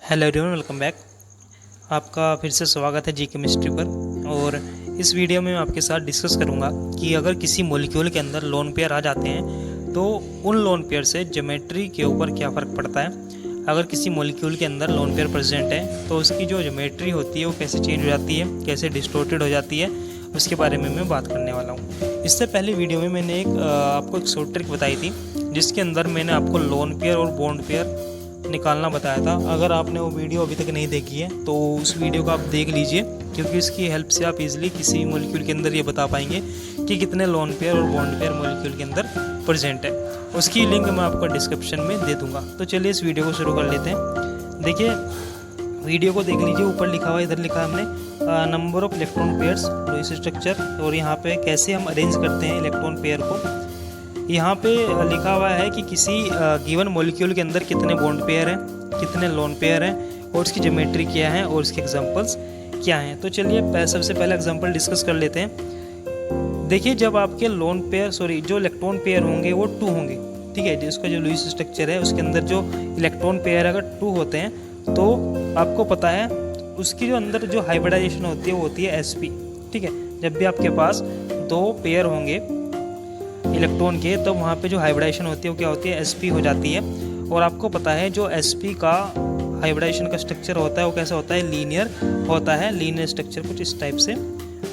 Hello everyone, welcome back. आपका फिर से स्वागत है जी केमिस्ट्री पर। और इस वीडियो में मैं आपके साथ डिस्कस करूंगा कि अगर किसी मॉलिक्यूल के अंदर लोन पेयर आ जाते हैं तो उन लोन पेयर से ज्योमेट्री के ऊपर क्या फ़र्क पड़ता है। अगर किसी मॉलिक्यूल के अंदर लोन पेयर प्रेजेंट है तो उसकी जो ज्योमेट्री होती है वो कैसे चेंज हो जाती है, कैसे डिस्टोर्टेड हो जाती है, उसके बारे में मैं बात करने वाला हूँ। इससे पहले वीडियो में मैंने आपको एक शॉर्ट ट्रिक बताई थी जिसके अंदर मैंने आपको लोन पेयर और बॉन्ड पेयर निकालना बताया था। अगर आपने वो वीडियो अभी तक नहीं देखी है तो उस वीडियो को आप देख लीजिए, क्योंकि इसकी हेल्प से आप इजीली किसी मॉलिक्यूल के अंदर ये बता पाएंगे कि कितने लोन पेयर और बॉन्ड पेयर मॉलिक्यूल के अंदर प्रेजेंट है। उसकी लिंक मैं आपको डिस्क्रिप्शन में दे दूंगा। तो चलिए इस वीडियो को शुरू कर लेते हैं। देखिए, वीडियो को देख लीजिए, ऊपर लिखा हुआ है, इधर लिखा है हमने number of electron pairs Lewis structure, और यहाँ पे कैसे हम अरेंज करते हैं इलेक्ट्रॉन पेयर को। यहाँ पे लिखा हुआ है कि किसी गिवन मॉलिक्यूल के अंदर कितने बॉन्ड पेयर हैं, कितने लोन पेयर हैं, और उसकी ज्योमेट्री क्या है और उसके एग्जांपल्स क्या हैं। तो चलिए सबसे पहले एग्जांपल डिस्कस कर लेते हैं। देखिए, जब आपके जो इलेक्ट्रॉन पेयर होंगे वो 2 होंगे, ठीक है। जिसका जो लुईस स्ट्रक्चर है उसके अंदर जो इलेक्ट्रॉन पेयर अगर 2 होते हैं तो आपको पता है उसकी जो अंदर जो हाइब्रिडाइजेशन होती है वो होती है sp, ठीक है। जब भी आपके पास 2 पेयर होंगे इलेक्ट्रॉन के तो वहाँ पे जो हाइब्रिडाइजेशन होती है वो क्या होती है, sp हो जाती है। और आपको पता है जो sp का हाइब्रिडाइजेशन का स्ट्रक्चर होता है वो कैसा होता है, लीनियर होता है। लीनियर स्ट्रक्चर कुछ इस टाइप से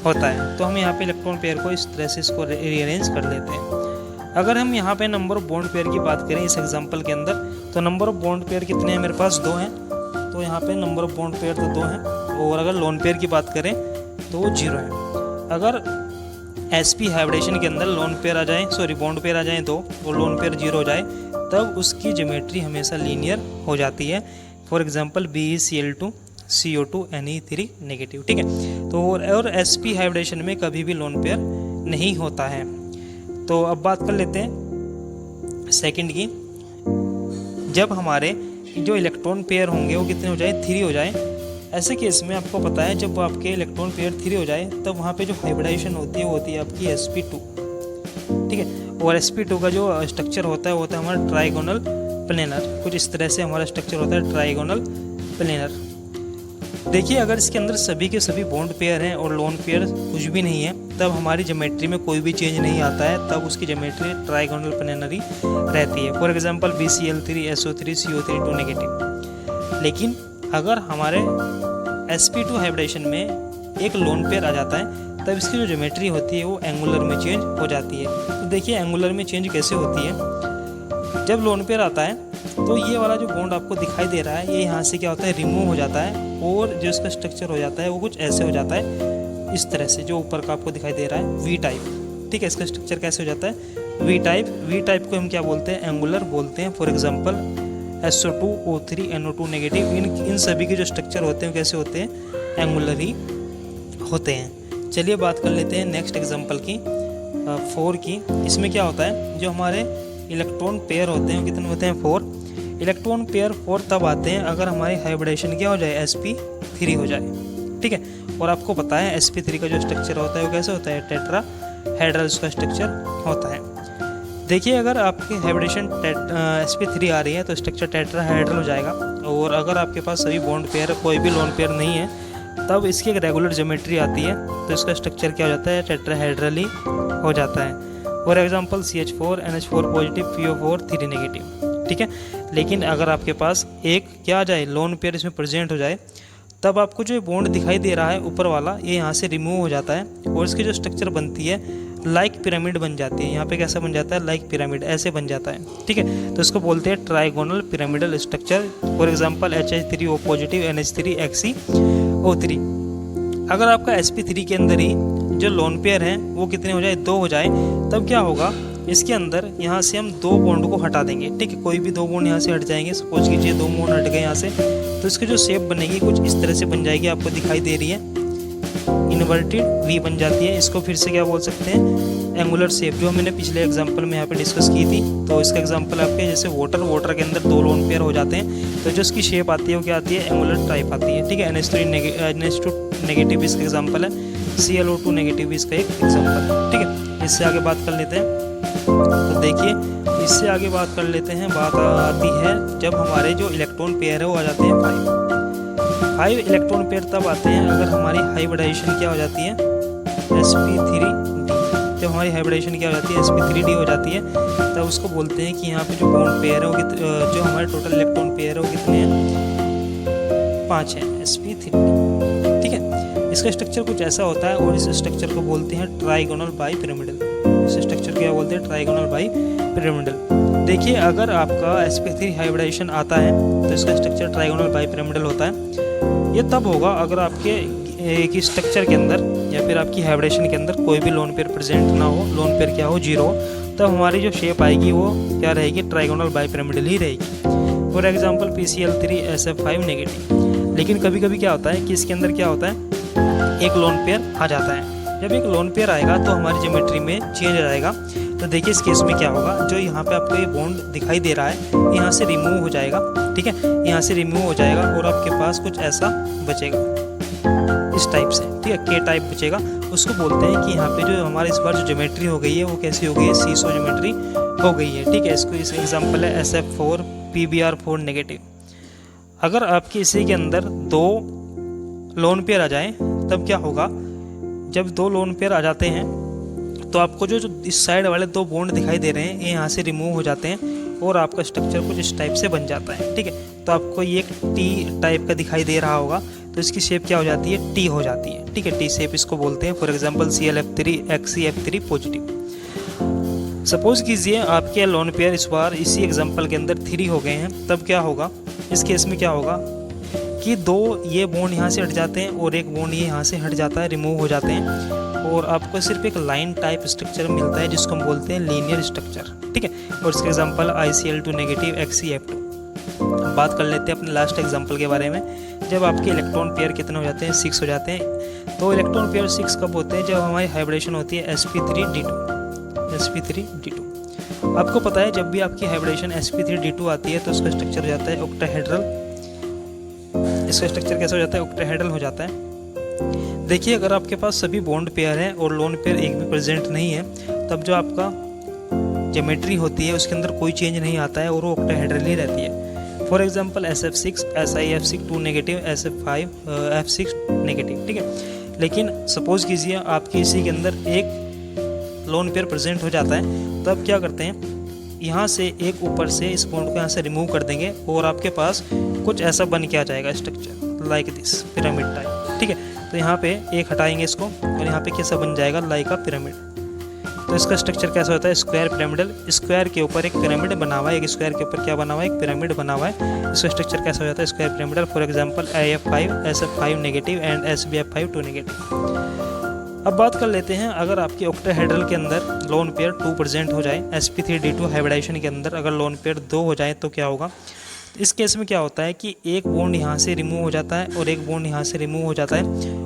होता है। तो हम यहाँ पे इलेक्ट्रॉन पेयर को इस तरह से इसको रीअरेंज कर लेते हैं। अगर हम यहाँ पे नंबर ऑफ बॉन्ड पेयर की बात करें इस एग्जाम्पल के अंदर, तो नंबर ऑफ बॉन्ड पेयर कितने हैं, मेरे पास 2 हैं। तो यहाँ पे नंबर ऑफ बॉन्ड पेयर तो 2 हैं। और अगर लोन पेयर की बात करें तो वो 0 है। अगर sp हाइब्रिडेशन के अंदर बॉन्ड पेयर आ जाएं तो वो लोन पेयर 0 हो जाए, तब उसकी ज्योमेट्री हमेशा लीनियर हो जाती है। For example BeCl2 CO2 Ne3 negative, ठीक है। तो और sp हाइब्रिडेशन में कभी भी लोन पेयर नहीं होता है। तो अब बात कर लेते हैं सेकंड की। जब हमारे जो इलेक्ट्रॉन पेयर होंगे वो कितने हो जाए, 3 हो जाए। ऐसे केस में आपको पता है जब आपके इलेक्ट्रॉन पेयर 3 हो जाए तब वहाँ पे जो हाइब्रिडाइजेशन होती है वो होती है आपकी sp2, ठीक है। और sp2 का जो स्ट्रक्चर होता है वो होता है हमारा ट्राइगोनल प्लेनर। कुछ इस तरह से हमारा स्ट्रक्चर होता है, ट्राइगोनल प्लेनर। देखिए, अगर इसके अंदर सभी के सभी बॉन्ड पेयर हैं और लोन पेयर कुछ भी नहीं है तब हमारी ज्योमेट्री में कोई भी चेंज नहीं आता है, तब उसकी ज्योमेट्री ट्राइगोनल प्लेनर ही रहती है। For example BCl3 SO3 CO3 2 negative. लेकिन अगर हमारे sp2 हाइब्रिडेशन में एक लोन पेयर आ जाता है तब इसकी जो ज्योमेट्री होती है वो एंगुलर में चेंज हो जाती है। तो देखिए, एंगुलर में चेंज कैसे होती है। जब लोन पेयर आता है तो ये वाला जो बॉन्ड आपको दिखाई दे रहा है ये यहाँ से क्या होता है, रिमूव हो जाता है, और जो इसका स्ट्रक्चर हो जाता है वो कुछ ऐसे हो जाता है, इस तरह से जो ऊपर का आपको दिखाई दे रहा है V टाइप, ठीक है। इसका स्ट्रक्चर कैसे हो जाता है, V टाइप को हम क्या बोलते हैं, एंगुलर बोलते हैं। For example SO2 O3 NO2 negative, इन सभी के जो स्ट्रक्चर होते हैं कैसे होते हैं, एंगुलर ही होते हैं। चलिए बात कर लेते हैं नेक्स्ट एग्जांपल की, 4 की। इसमें क्या होता है, जो हमारे इलेक्ट्रॉन पेयर होते हैं कितने होते हैं, 4। इलेक्ट्रॉन पेयर 4 तब आते हैं अगर हमारी हाइब्रिडेशन क्या हो जाए, sp3 हो जाए, ठीक है। और आपको पता है sp3 का जो स्ट्रक्चर होता है वो कैसे होता है, टेट्राहेड्रल उसका स्ट्रक्चर होता है। देखिए, अगर आपकी हाइब्रिडेशन sp3 आ रही है तो स्ट्रक्चर टेट्राहेड्रल हो जाएगा। और अगर आपके पास सभी बॉन्ड पेयर, कोई भी लोन पेयर नहीं है, तब इसकी एक रेगुलर ज्योमेट्री आती है तो इसका स्ट्रक्चर क्या हो जाता है, टेट्राहेड्रल ही हो जाता है। For example CH4 NH4 positive PO4 3 negative, ठीक है। लेकिन अगर आपके पास एक क्या आ जाए, लोन पेयर इसमें प्रेजेंट हो जाए, तब आपको जो बॉन्ड दिखाई दे रहा है ऊपर वाला ये यहाँ से रिमूव हो जाता है और इसकी जो स्ट्रक्चर बनती है लाइक पिरामिड बन जाती है। यहाँ पे कैसा बन जाता है, लाइक पिरामिड ऐसे बन जाता है, ठीक है। तो इसको बोलते हैं trigonal pyramidal structure. For example HH3O positive NH3 XeO3। अगर आपका sp3 के अंदर ही जो लोन पेयर हैं वो कितने हो जाए, 2 हो जाए, तब क्या होगा, इसके अंदर यहाँ से हम 2 बॉन्ड को हटा देंगे, ठीक है। कोई भी 2 बॉन्ड यहाँ से हट जाएंगे। सपोज कीजिए 2 बॉन्ड हट गए यहाँ से, तो इसकी जो शेप बनेगी कुछ इस तरह से बन जाएगी, आपको दिखाई दे रही है, इन्वर्टेड V बन जाती है। इसको फिर से क्या बोल सकते हैं, एंगुलर शेप, जो मैंने पिछले एग्जांपल में यहाँ पे डिस्कस की थी। तो इसका एग्जांपल आपके जैसे वाटर के अंदर 2 लोन पेयर हो जाते हैं तो जो इसकी शेप आती है वो क्या आती है, एंगुलर टाइप आती है, ठीक है। NH2 नेगेटिव इसका एग्जाम्पल है, ClO2 नेगेटिव इसका एक एग्जाम्पल है, ठीक है। इससे आगे बात कर लेते हैं। तो देखिए, इससे आगे बात कर लेते हैं, बात आती है जब हमारे जो इलेक्ट्रॉन पेयर है वो आ जाते हैं 5। हाई इलेक्ट्रॉन पेयर तब आते हैं अगर हमारी हाइब्रिडाइजेशन क्या हो जाती है, sp3d। जब हमारी हाइब्रिडाइजेशन क्या हो जाती है, sp3d हो जाती है, तब उसको बोलते हैं कि यहाँ पे जो बॉन्ड पेयर है वो जो हमारे टोटल इलेक्ट्रॉन पेयर है वो कितने हैं, 5 हैं, sp3d। ठीक है, इसका स्ट्रक्चर कुछ ऐसा होता है और इस स्ट्रक्चर को बोलते हैं ट्राइगोनल बाइपिरामिडल। इस स्ट्रक्चर क्या बोलते हैं, ट्राइगोनल बाइपिरामिडल। देखिए अगर आपका sp3 हाइब्रिडाइजेशन आता है तो इसका स्ट्रक्चर ट्राइगोनल बाइपिरामिडल होता है। ये तब होगा अगर आपके एक ही स्ट्रक्चर के अंदर या फिर आपकी हाइब्रिडेशन के अंदर कोई भी लोन पेयर प्रेजेंट ना हो, लोन पेयर क्या हो, 0 हो, तब हमारी जो शेप आएगी वो क्या रहेगी, ट्राइगोनल बाइपिरामिडल ही रहेगी। For example PCl3SF5 negative. लेकिन कभी कभी क्या होता है कि इसके अंदर क्या होता है, एक लोन पेयर आ जाता है। जब एक लोन पेयर आएगा तो हमारी ज्योमेट्री में चेंज आ जाएगा। तो देखिए इस केस में क्या होगा, जो यहाँ पे आपको ये बॉन्ड दिखाई दे रहा है यहाँ से रिमूव हो जाएगा। ठीक है, यहाँ से रिमूव हो जाएगा और आपके पास कुछ ऐसा बचेगा इस टाइप से। ठीक है, K टाइप बचेगा। उसको बोलते हैं कि यहाँ पे जो हमारे इस बार जो ज्योमेट्री हो गई है वो कैसी हो गई है, सीसो ज्योमेट्री हो गई है। ठीक है, इसको इस एग्जाम्पल है SF4 PBr4 नेगेटिव। अगर आपके इसी के अंदर 2 लोन पेयर आ जाएं तब क्या होगा, जब 2 लोन पेयर आ जाते हैं तो आपको जो इस साइड वाले 2 बॉन्ड दिखाई दे रहे हैं ये यहाँ से रिमूव हो जाते हैं और आपका स्ट्रक्चर कुछ इस टाइप से बन जाता है। ठीक है, तो आपको ये एक टी टाइप का दिखाई दे रहा होगा, तो इसकी शेप क्या हो जाती है, टी हो जाती है। ठीक है, टी शेप इसको बोलते हैं। For example ClF3 XeF3 positive. Suppose कीजिए आपके लोन पेयर इस बार इसी एग्जांपल के अंदर 3 हो गए हैं, तब क्या होगा, इस केस में क्या होगा कि 2 ये बॉन्ड यहाँ से हट जाते हैं और एक बॉन्ड ये यहाँ से हट जाता है, रिमूव हो जाते हैं और आपको सिर्फ एक लाइन टाइप स्ट्रक्चर मिलता है जिसको हम बोलते हैं लीनियर स्ट्रक्चर। ठीक है, और इसके एग्जांपल ICl2 नेगेटिव XeF2। बात कर लेते हैं अपने लास्ट एग्जांपल के बारे में। जब आपके इलेक्ट्रॉन पेयर कितने हो जाते हैं, 6 हो जाते हैं। तो इलेक्ट्रॉन पेयर 6 कब होते हैं, जब हमारी हाइब्रिडेशन होती है sp3d2। आपको पता है जब भी आपकी हाइब्रिडेशन sp3d2 आती है तो उसका स्ट्रक्चर हो जाता है ऑक्टाहेड्रल। इसका स्ट्रक्चर कैसा हो जाता है, ऑक्टाहेड्रल हो जाता है। देखिए अगर आपके पास सभी बॉन्ड पेयर हैं और लोन पेयर एक भी प्रेजेंट नहीं है, तब जो आपका ज्योमेट्री होती है उसके अंदर कोई चेंज नहीं आता है और वो ऑक्टाहेड्रल ही रहती है। For example SF6 SiF6 2 negative SF5 F6 negative. ठीक है, लेकिन सपोज कीजिए आपके इसी के अंदर एक लोन पेयर प्रेजेंट हो जाता है, तब क्या करते हैं, यहाँ से एक ऊपर से इस बॉन्ड को यहाँ से रिमूव कर देंगे और आपके पास कुछ ऐसा बन के आ जाएगा structure like this, pyramid type. ठीक है, तो यहाँ पे एक हटाएंगे इसको और यहाँ पे कैसा बन जाएगा, लाइक अ पिरामिड। तो इसका स्ट्रक्चर कैसा होता है, स्क्वायर पिरामिडल। स्क्वायर के ऊपर एक पिरामिड बना हुआ है, एक स्क्वायर के ऊपर क्या बना हुआ है, एक पिरामिड बना हुआ है। इसका स्ट्रक्चर कैसा हो जाता है, square pyramidal. For example AF5 SF5 negative and SBF5 2 negative. अब बात कर लेते हैं, अगर आपके ऑक्टाहेड्रल के अंदर लोन पेयर 2 प्रेजेंट हो जाए, sp3d2 हाइब्रिडाइजेशन के अंदर अगर लोन पेयर 2 हो जाए तो क्या होगा। इस केस में क्या होता है कि एक बॉन्ड यहाँ से रिमूव हो जाता है और एक बॉन्ड यहाँ से रिमूव हो जाता है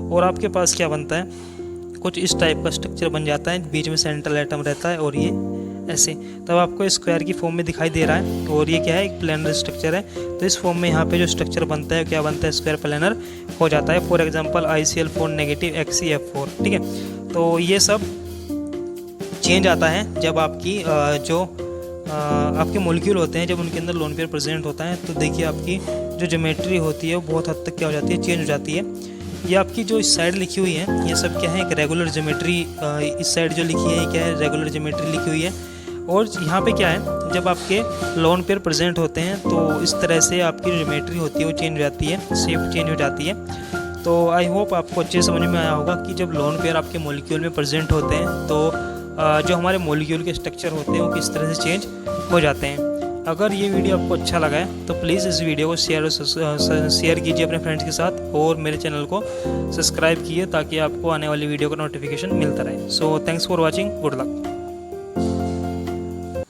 और आपके पास क्या बनता है, कुछ इस टाइप का स्ट्रक्चर बन जाता है, बीच में सेंट्रल एटम रहता है और ये ऐसे। तब आपको स्क्वायर की फॉर्म में दिखाई दे रहा है और ये क्या है, एक प्लेनर स्ट्रक्चर है। तो इस फॉर्म में यहाँ पे जो स्ट्रक्चर बनता है क्या बनता है, स्क्वायर प्लेनर हो जाता है। For example ICl4 negative XeF4। ठीक है, तो ये सब चेंज आता है जब आपकी जो आपके मॉलिक्यूल होते हैं, जब उनके अंदर लोन पेयर प्रेजेंट होता है, तो देखिए आपकी जो ज्योमेट्री होती है वो बहुत हद तक क्या हो जाती है, चेंज हो जाती है। ये आपकी जो इस साइड लिखी हुई है ये सब क्या है, एक रेगुलर ज्योमेट्री। इस साइड जो लिखी है ये क्या है, रेगुलर ज्योमेट्री लिखी हुई है। और यहाँ पे क्या है, जब आपके लोन पेयर प्रेजेंट होते हैं तो इस तरह से आपकी जो ज्योमेट्री होती है वो चेंज हो जाती है, शेप चेंज हो जाती है। तो आई होप आपको अच्छे समझ में आया होगा कि जब लोन पेयर आपके मॉलिक्यूल में प्रेजेंट होते हैं तो जो हमारे मॉलिक्यूल के स्ट्रक्चर होते हैं वो किस तरह से चेंज हो जाते हैं। अगर ये वीडियो आपको अच्छा लगा है तो प्लीज़ इस वीडियो को शेयर कीजिए अपने फ्रेंड्स के साथ और मेरे चैनल को सब्सक्राइब कीजिए ताकि आपको आने वाली वीडियो का नोटिफिकेशन मिलता रहे। So thanks for watching, good luck.